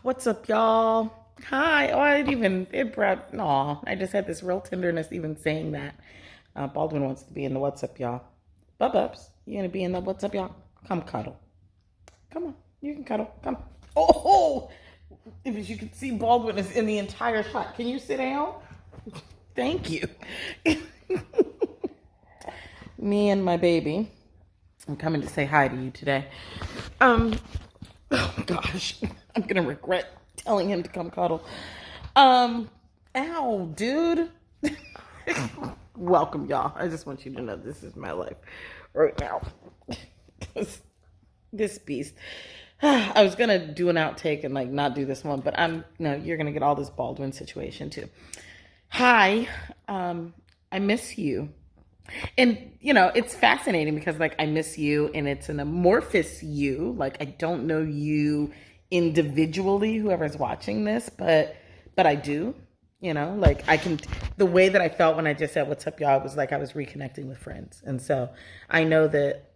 What's up, y'all? Hi. Oh, I didn't even, it brought, no, I just had this real tenderness even saying that. Baldwin wants to be in the What's Up, y'all. Bubs, you gonna be in the What's Up, y'all? Come cuddle. Come on, you can cuddle. Come. Oh, if you can see, Baldwin is in the entire shot. Can you sit down? Thank you. Me and my baby. I'm coming to say hi to you today. Um, oh gosh, I'm gonna regret telling him to come cuddle. Ow, dude. Welcome, y'all. I just want you to know this is my life right now. This beast. I was gonna do an outtake and like not do this one, but no, you're gonna get all this Baldwin situation too. Hi, I miss you. And it's fascinating because like I miss you and it's an amorphous you. Like I don't know you individually, whoever's watching this, but I do. Like I can the way that I felt when I just said what's up, y'all, was like I was reconnecting with friends. And so I know that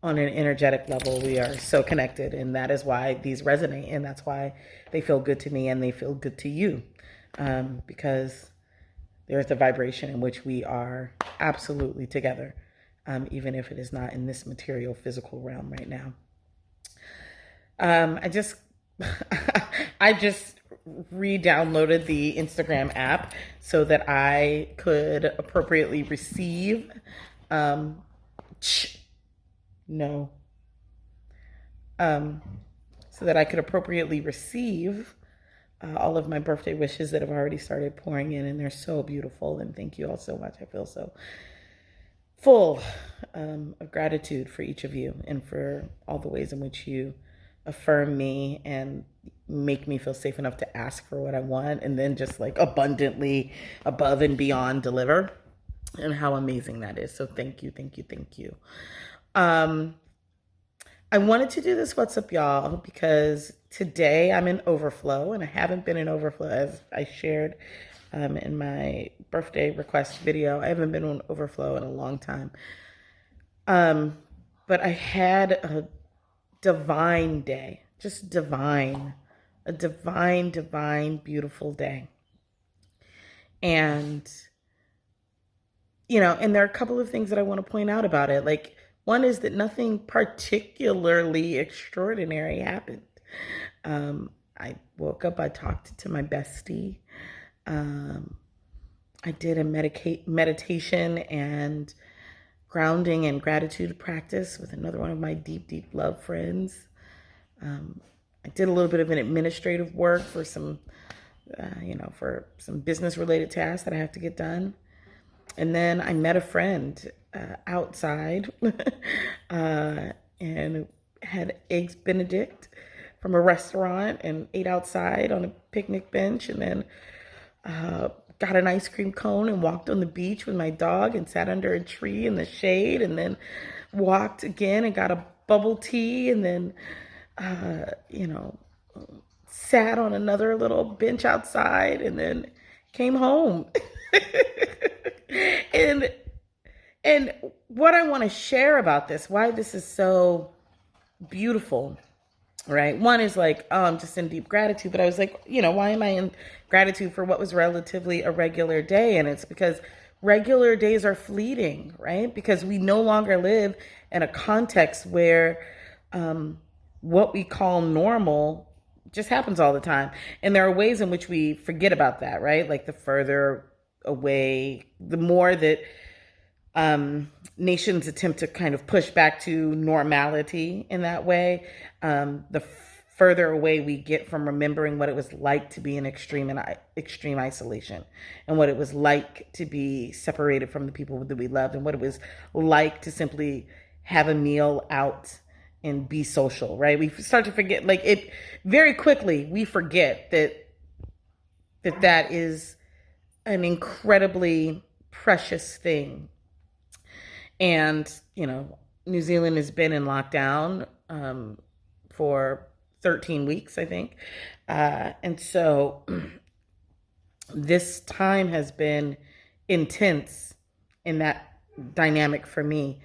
on an energetic level we are so connected, and that is why these resonate, and that's why they feel good to me and they feel good to you. Because there's the vibration in which we are absolutely together, even if it is not in this material physical realm right now. I just I just re-downloaded the Instagram app so that I could appropriately receive no so that I could appropriately receive all of my birthday wishes that have already started pouring in, and they're so beautiful. And thank you all so much. I feel so full of gratitude for each of you and for all the ways in which you affirm me and make me feel safe enough to ask for what I want, and then just like abundantly above and beyond deliver, and how amazing that is. So thank you, thank you, thank you. I wanted to do this What's Up, y'all, because today I'm in overflow, and I haven't been in overflow, as I shared in my birthday request video. I haven't been on overflow in a long time. But I had a divine day, just divine, a divine, beautiful day. And, and there are a couple of things that I want to point out about it. Like, one is that nothing particularly extraordinary happened. I woke up, I talked to my bestie. I did a meditation and grounding and gratitude practice with another one of my deep love friends. I did a little bit of an administrative work for some, for some business related tasks that I have to get done. And then I met a friend outside and had eggs Benedict from a restaurant and ate outside on a picnic bench, and then got an ice cream cone and walked on the beach with my dog and sat under a tree in the shade, and then walked again and got a bubble tea, and then sat on another little bench outside, and then came home. And what I want to share about this, why this is so beautiful, right? One is like, oh, I'm just in deep gratitude, but I was like, why am I in gratitude for what was relatively a regular day? And it's because regular days are fleeting, right? Because we no longer live in a context where what we call normal just happens all the time. And there are ways in which we forget about that, right? Like the further away, the more that nations attempt to kind of push back to normality in that way, the further away we get from remembering what it was like to be in extreme isolation, and what it was like to be separated from the people that we loved, and what it was like to simply have a meal out and be social, right? We start to forget, like it very quickly, we forget that is an incredibly precious thing. And, New Zealand has been in lockdown for 13 weeks, I think. And so this time has been intense in that dynamic for me.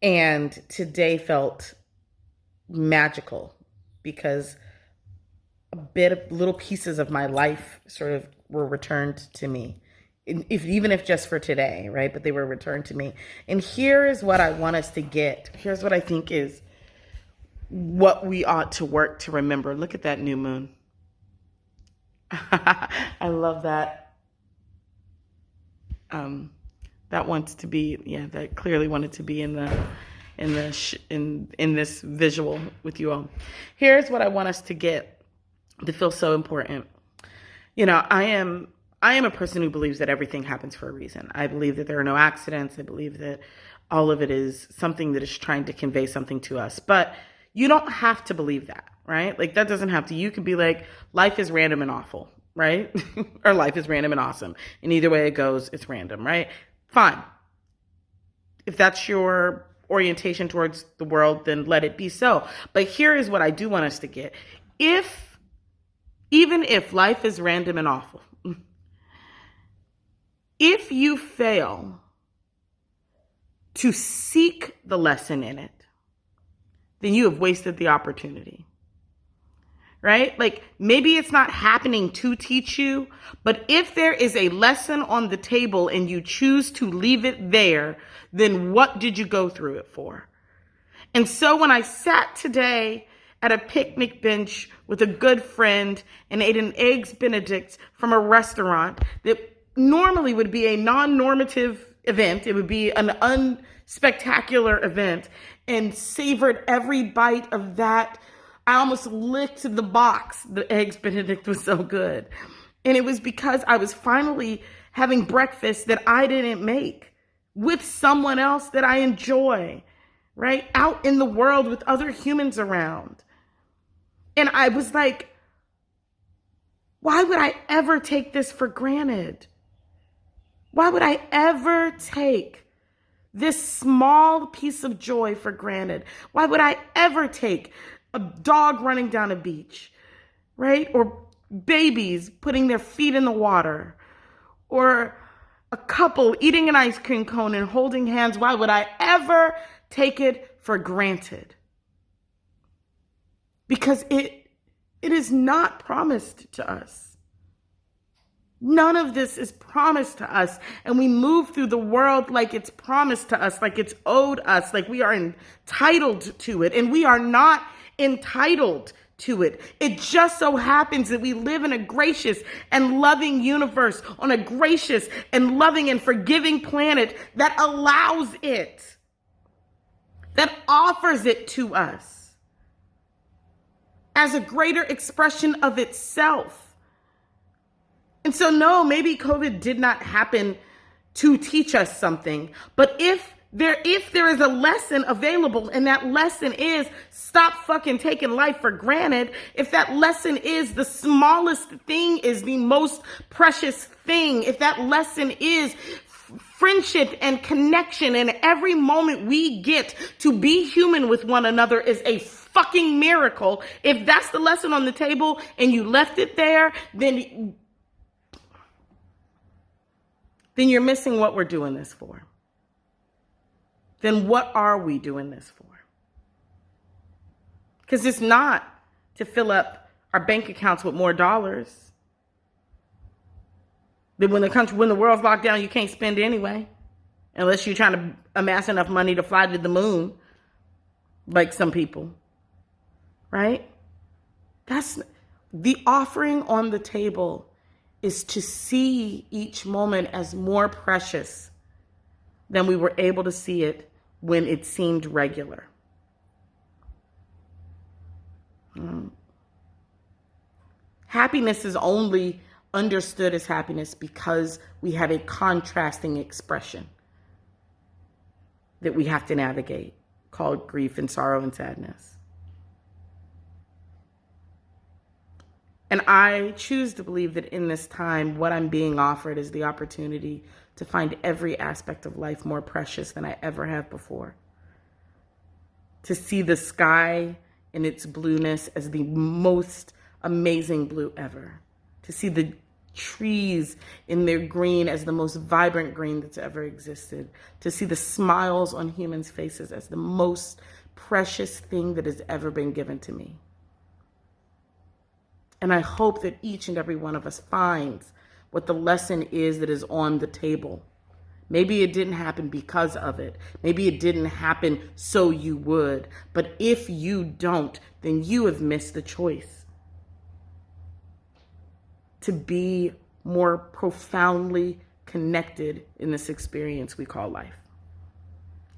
And today felt magical. because a bit of little pieces of my life sort of were returned to me. Even if just for today, right? But they were returned to me. And here is what I want us to get. Here's what I think is what we ought to work to remember. Look at that new moon. I love that. That wants to be, that clearly wanted to be in this visual with you all. Here's what I want us to get that feels so important. I am a person who believes that everything happens for a reason. I believe that there are no accidents. I believe that all of it is something that is trying to convey something to us. But you don't have to believe that, right? Like, that doesn't have to. You could be like, life is random and awful, right? Or life is random and awesome. And either way it goes, it's random, right? Fine. If that's your orientation towards the world, then let it be so. But here is what I do want us to get. Even if life is random and awful, if you fail to seek the lesson in it, then you have wasted the opportunity, right? Like, maybe it's not happening to teach you, but if there is a lesson on the table and you choose to leave it there, then what did you go through it for? And so when I sat today at a picnic bench with a good friend and ate an eggs Benedict from a restaurant that normally would be a non-normative event, it would be an unspectacular event, and savored every bite of that, I almost licked the box. The eggs Benedict was so good. And it was because I was finally having breakfast that I didn't make with someone else that I enjoy, right? Out in the world with other humans around. And I was like, why would I ever take this for granted? Why would I ever take this small piece of joy for granted? Why would I ever take a dog running down a beach, right? Or babies putting their feet in the water, or a couple eating an ice cream cone and holding hands? Why would I ever take it for granted? Because it is not promised to us. None of this is promised to us, and we move through the world like it's promised to us, like it's owed us, like we are entitled to it, and we are not entitled to it. It just so happens that we live in a gracious and loving universe, on a gracious and loving and forgiving planet that allows it, that offers it to us as a greater expression of itself. And so, no, maybe COVID did not happen to teach us something. But if there is a lesson available, and that lesson is stop fucking taking life for granted, if that lesson is the smallest thing is the most precious thing, if that lesson is friendship and connection, and every moment we get to be human with one another is a fucking miracle. If that's the lesson on the table and you left it there, then you're missing what we're doing this for. Then what are we doing this for? Because it's not to fill up our bank accounts with more dollars. Then when the world's locked down, you can't spend anyway, unless you're trying to amass enough money to fly to the moon, like some people, right? That's the offering on the table, is to see each moment as more precious than we were able to see it when it seemed regular. Happiness is only understood as happiness because we have a contrasting expression that we have to navigate, called grief and sorrow and sadness. And I choose to believe that in this time, what I'm being offered is the opportunity to find every aspect of life more precious than I ever have before. To see the sky in its blueness as the most amazing blue ever. To see the trees in their green as the most vibrant green that's ever existed. To see the smiles on humans' faces as the most precious thing that has ever been given to me. And I hope that each and every one of us finds what the lesson is that is on the table. Maybe it didn't happen because of it. Maybe it didn't happen so you would. But if you don't, then you have missed the choice to be more profoundly connected in this experience we call life.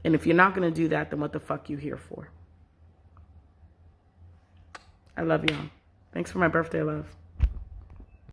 And if you're not going to do that, then what the fuck you here for? I love y'all. Thanks for my birthday love.